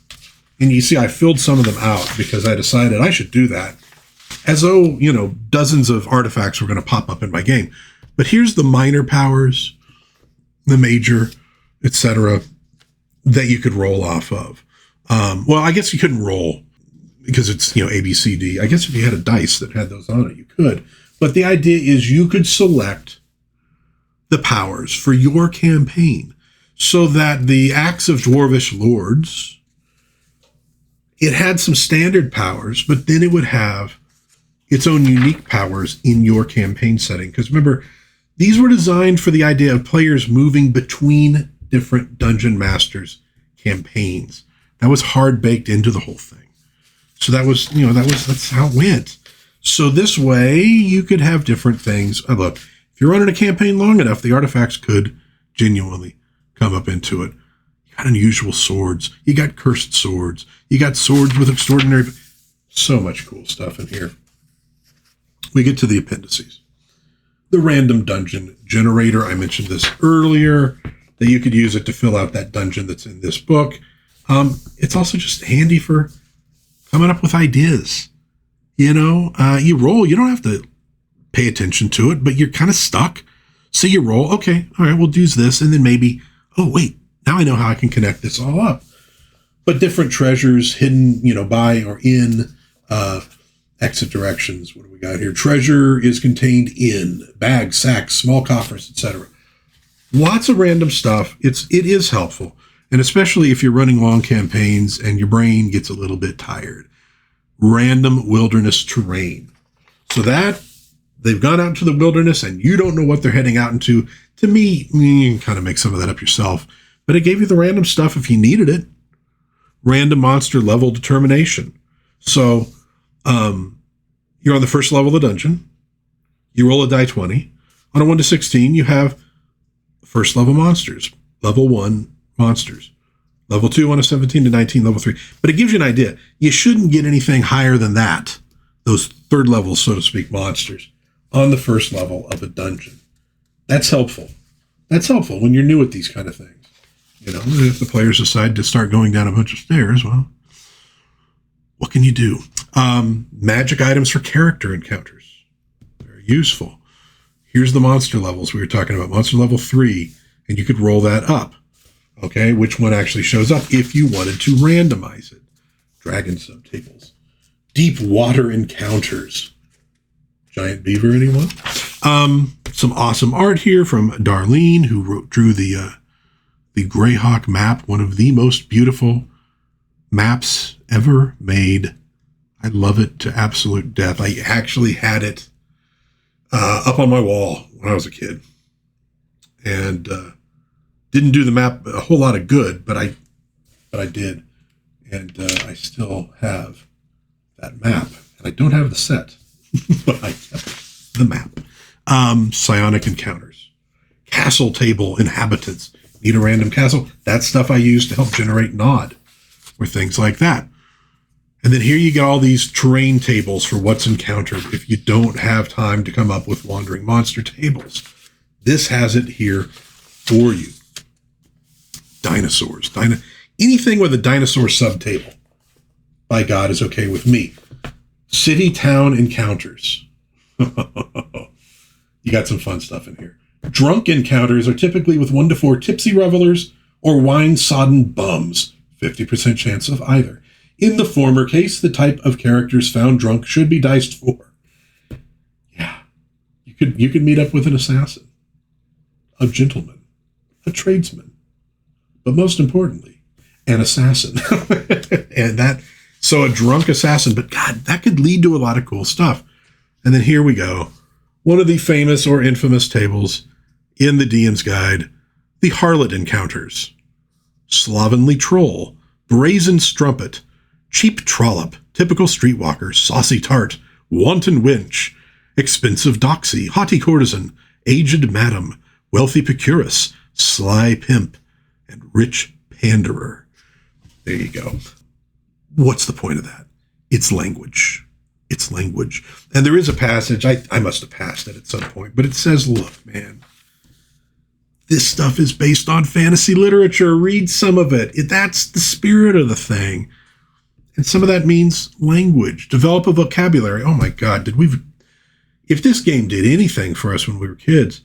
and you see I filled some of them out because I decided I should do that, as though, you know, dozens of artifacts were going to pop up in my game. But here's the minor powers, the major, etc., that you could roll off of. Well, I guess you couldn't roll because it's, you know, A, B, C, D. I guess if you had a dice that had those on it, you could. But the idea is you could select the powers for your campaign so that the Axe of Dwarvish Lords, it had some standard powers, but then it would have its own unique powers in your campaign setting. Because remember, these were designed for the idea of players moving between different Dungeon Masters campaigns. That was hard baked into the whole thing. So that was, you know, that's how it went. So this way you could have different things. Oh, look, if you're running a campaign long enough, the artifacts could genuinely come up into it. You got unusual swords. You got cursed swords. You got swords with extraordinary, so much cool stuff in here. We get to the appendices. the random dungeon generator. I mentioned this earlier, that you could use it to fill out that dungeon that's in this book. It's also just handy for coming up with ideas. You roll. You don't have to pay attention to it, but you're kind of stuck. So you roll. Okay, all right, we'll do this. And then maybe, oh, wait, now I know how I can connect this all up. But different treasures hidden, by or in exit directions. What do we got here? Treasure is contained in bags, sacks, small coffers, etc. Lots of random stuff. It is helpful. And especially if you're running long campaigns and your brain gets a little bit tired. Random wilderness terrain. So that they've gone out into the wilderness and you don't know what they're heading out into. To me, you can kind of make some of that up yourself. But it gave you the random stuff if you needed it. Random monster level determination. So you're on the first level of the dungeon. You roll a die 20. On a 1 to 16, you have first level monsters. Level 1 monsters. Level 2 on a 17 to 19, level 3. But it gives you an idea. You shouldn't get anything higher than that. Those third level, so to speak, monsters on the first level of a dungeon. That's helpful. That's helpful when you're new at these kind of things. If the players decide to start going down a bunch of stairs, well, what can you do? Magic items for character encounters. Very useful. Here's the monster levels we were talking about. Monster level 3, and you could roll that up. Okay, which one actually shows up if you wanted to randomize it. Dragon subtables. Deep water encounters. Giant beaver, anyone? Some awesome art here from Darlene, who drew the Greyhawk map, one of the most beautiful maps ever made. I love it to absolute death. I actually had it up on my wall when I was a kid. And didn't do the map a whole lot of good, but I did. And I still have that map. And I don't have the set, but I kept the map. Psionic encounters. Castle table inhabitants. Need a random castle? That's stuff I use to help generate Nod or things like that. And then here you get all these terrain tables for what's encountered if you don't have time to come up with wandering monster tables. This has it here for you. Dinosaurs. Anything with a dinosaur subtable, by God, is okay with me. City-town encounters. You got some fun stuff in here. Drunk encounters are typically with 1 to 4 tipsy revelers or wine-sodden bums. 50% chance of either. In the former case, the type of characters found drunk should be diced for. Yeah. You could meet up with an assassin, a gentleman, a tradesman, but most importantly, an assassin. So a drunk assassin, but God, that could lead to a lot of cool stuff. And then here we go. One of the famous or infamous tables in the DM's Guide, the Harlot Encounters. Slovenly Troll, Brazen Strumpet, Cheap Trollop, Typical Streetwalker, Saucy Tart, Wanton Wench, Expensive Doxy, Haughty Courtesan, Aged Madam, Wealthy Procuress, Sly Pimp, and Rich Panderer. There you go. What's the point of that? It's language. It's language. And there is a passage, I must have passed it at some point, but it says, look, man, this stuff is based on fantasy literature. Read some of it. That's the spirit of the thing. And some of that means language. Develop a vocabulary. Oh my God, if this game did anything for us when we were kids,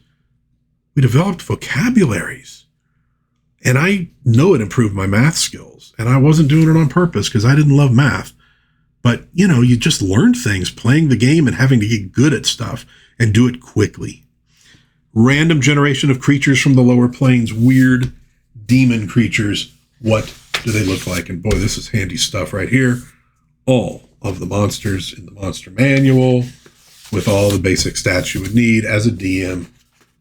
we developed vocabularies. And I know it improved my math skills. And I wasn't doing it on purpose because I didn't love math. But, you just learned things playing the game and having to get good at stuff and do it quickly. Random generation of creatures from the lower planes, weird demon creatures. What do they look like? And boy, this is handy stuff right here. All of the monsters in the monster manual with all the basic stats you would need as a DM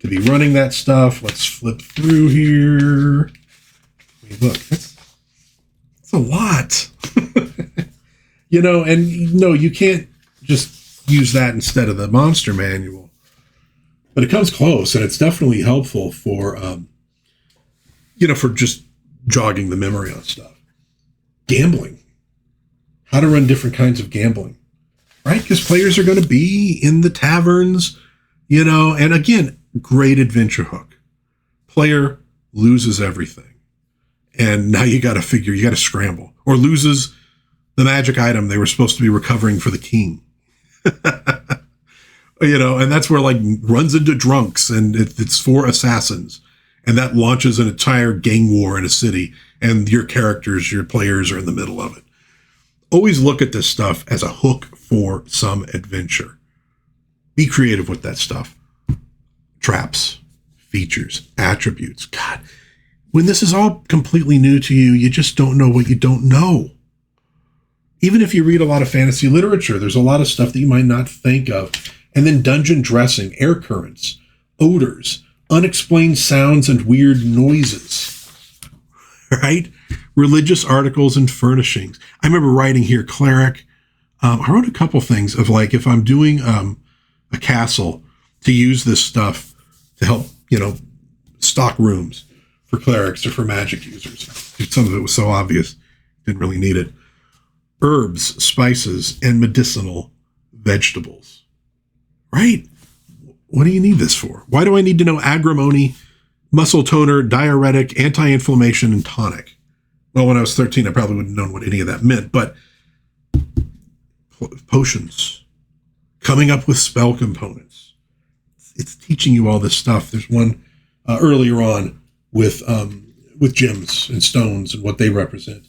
to be running that stuff. Let's flip through here. Look, that's a lot. And no, you can't just use that instead of the monster manual. But it comes close, and it's definitely helpful for, for just jogging the memory on stuff. Gambling. How to run different kinds of gambling, right? Because players are going to be in the taverns, And again, great adventure hook. Player loses everything. And now you got to scramble. Or loses the magic item they were supposed to be recovering for the king. And that's where runs into drunks and it's 4 assassins. And that launches an entire gang war in a city. And your players are in the middle of it. Always look at this stuff as a hook for some adventure. Be creative with that stuff. Traps, features, attributes. God, when this is all completely new to you, you just don't know what you don't know. Even if you read a lot of fantasy literature, there's a lot of stuff that you might not think of. And then dungeon dressing, air currents, odors, unexplained sounds and weird noises, right? Religious articles and furnishings. I remember writing here, cleric. I wrote a couple things of if I'm doing a castle, to use this stuff to help, stock rooms for clerics or for magic users. Some of it was so obvious, didn't really need it. Herbs, spices, and medicinal vegetables, right? What do you need this for? Why do I need to know agrimony, muscle toner, diuretic, anti-inflammation, and tonic? Well, when I was 13, I probably wouldn't have known what any of that meant, but potions, coming up with spell components. It's teaching you all this stuff. There's one earlier on with gems and stones and what they represent.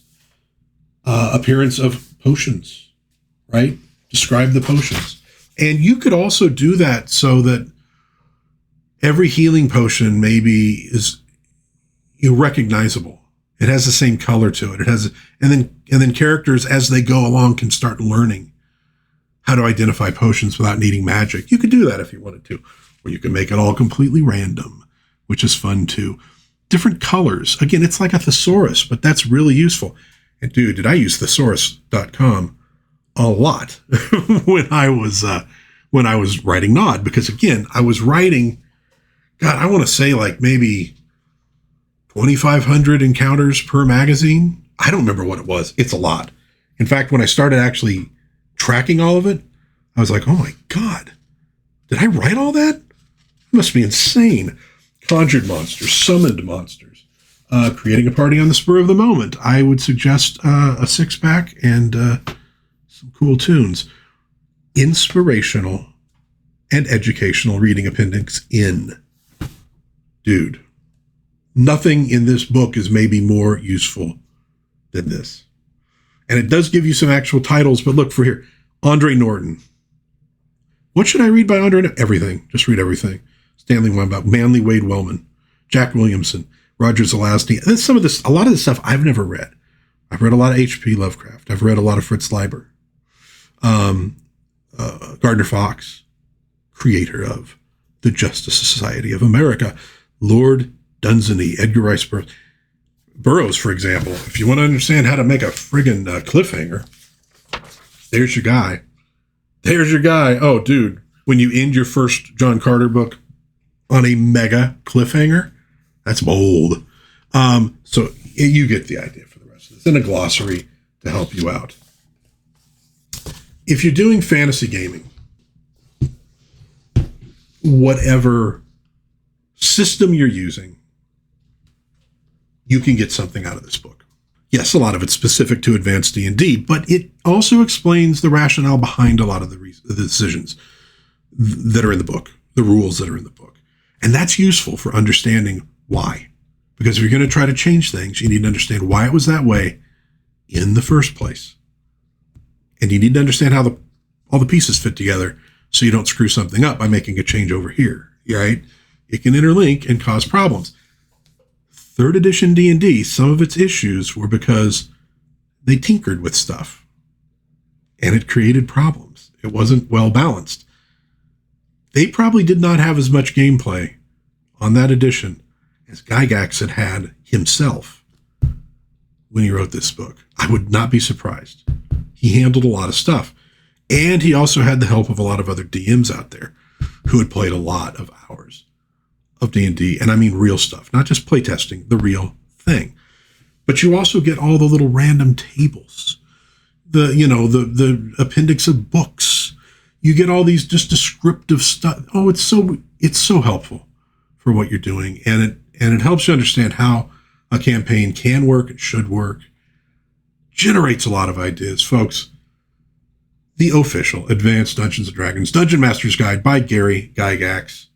Appearance of potions, right? Describe the potions. And you could also do that so that every healing potion maybe is recognizable. It has the same color to it. And then characters as they go along can start learning how to identify potions without needing magic. You could do that if you wanted to, or you can make it all completely random, which is fun too. Different colors. Again, it's like a thesaurus, but that's really useful. And dude, did I use thesaurus.com a lot when I was writing Nod, because again, I was writing, God, I want to say maybe 2,500 encounters per magazine. I don't remember what it was. It's a lot. In fact, when I started actually tracking all of it, I was like, oh my God, did I write all that? It must be insane. Conjured monsters, summoned monsters, creating a party on the spur of the moment. I would suggest a 6-pack and some cool tunes. Inspirational and educational reading appendix in. Dude, nothing in this book is maybe more useful than this. And it does give you some actual titles, but look for here. Andre Norton. What should I read by Andre? Everything. Just read everything. Stanley Weinbach, Manly Wade Wellman, Jack Williamson, Roger Zelazny. And then a lot of this stuff I've never read. I've read a lot of H.P. Lovecraft. I've read a lot of Fritz Leiber. Gardner Fox, creator of the Justice Society of America. Lord Dunsany, Edgar Rice Burroughs, for example. If you want to understand how to make a friggin' cliffhanger, there's your guy. There's your guy. Oh, dude, when you end your first John Carter book on a mega cliffhanger, that's bold. So you get the idea for the rest of this. And a glossary to help you out. If you're doing fantasy gaming, whatever system you're using, you can get something out of this book. Yes, a lot of it's specific to advanced D&D, but it also explains the rationale behind a lot of the decisions that are in the book, the rules that are in the book. And that's useful for understanding why. Because if you're going to try to change things, you need to understand why it was that way in the first place. And you need to understand how all the pieces fit together so you don't screw something up by making a change over here, right? It can interlink and cause problems. 3rd edition D&D, some of its issues were because they tinkered with stuff and it created problems. It wasn't well balanced. They probably did not have as much gameplay on that edition as Gygax had himself when he wrote this book. I would not be surprised. He handled a lot of stuff. And he also had the help of a lot of other DMs out there who had played a lot of hours of D&D. And I mean real stuff, not just playtesting, the real thing. But you also get all the little random tables, the appendix of books. You get all these just descriptive stuff. Oh, it's so helpful for what you're doing. And it helps you understand how a campaign can work and should work. Generates a lot of ideas, folks. The official Advanced Dungeons & Dragons Dungeon Master's Guide by Gary Gygax.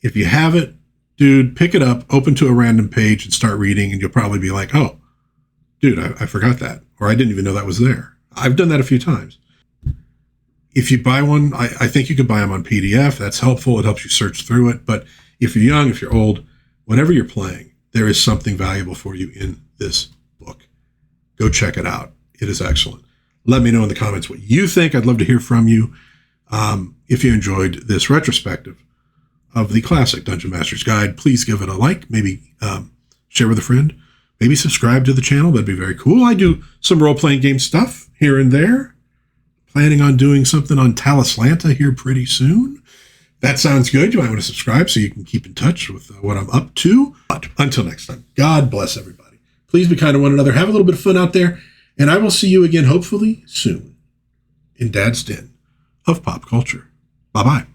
If you have it, dude, pick it up, open to a random page and start reading, and you'll probably be like, oh, dude, I forgot that. Or I didn't even know that was there. I've done that a few times. If you buy one, I think you can buy them on PDF. That's helpful. It helps you search through it. But if you're young, if you're old, whenever you're playing, there is something valuable for you in this book. Go check it out. It is excellent. Let me know in the comments what you think. I'd love to hear from you. If you enjoyed this retrospective of the classic Dungeon Master's Guide, please give it a like. Maybe share with a friend. Maybe subscribe to the channel. That'd be very cool. I do some role-playing game stuff here and there. Planning on doing something on Talislanta here pretty soon. That sounds good. You might want to subscribe so you can keep in touch with what I'm up to. But until next time, God bless everybody. Please be kind to one another. Have a little bit of fun out there. And I will see you again, hopefully soon, in Dad's Den of Pop Culture. Bye-bye.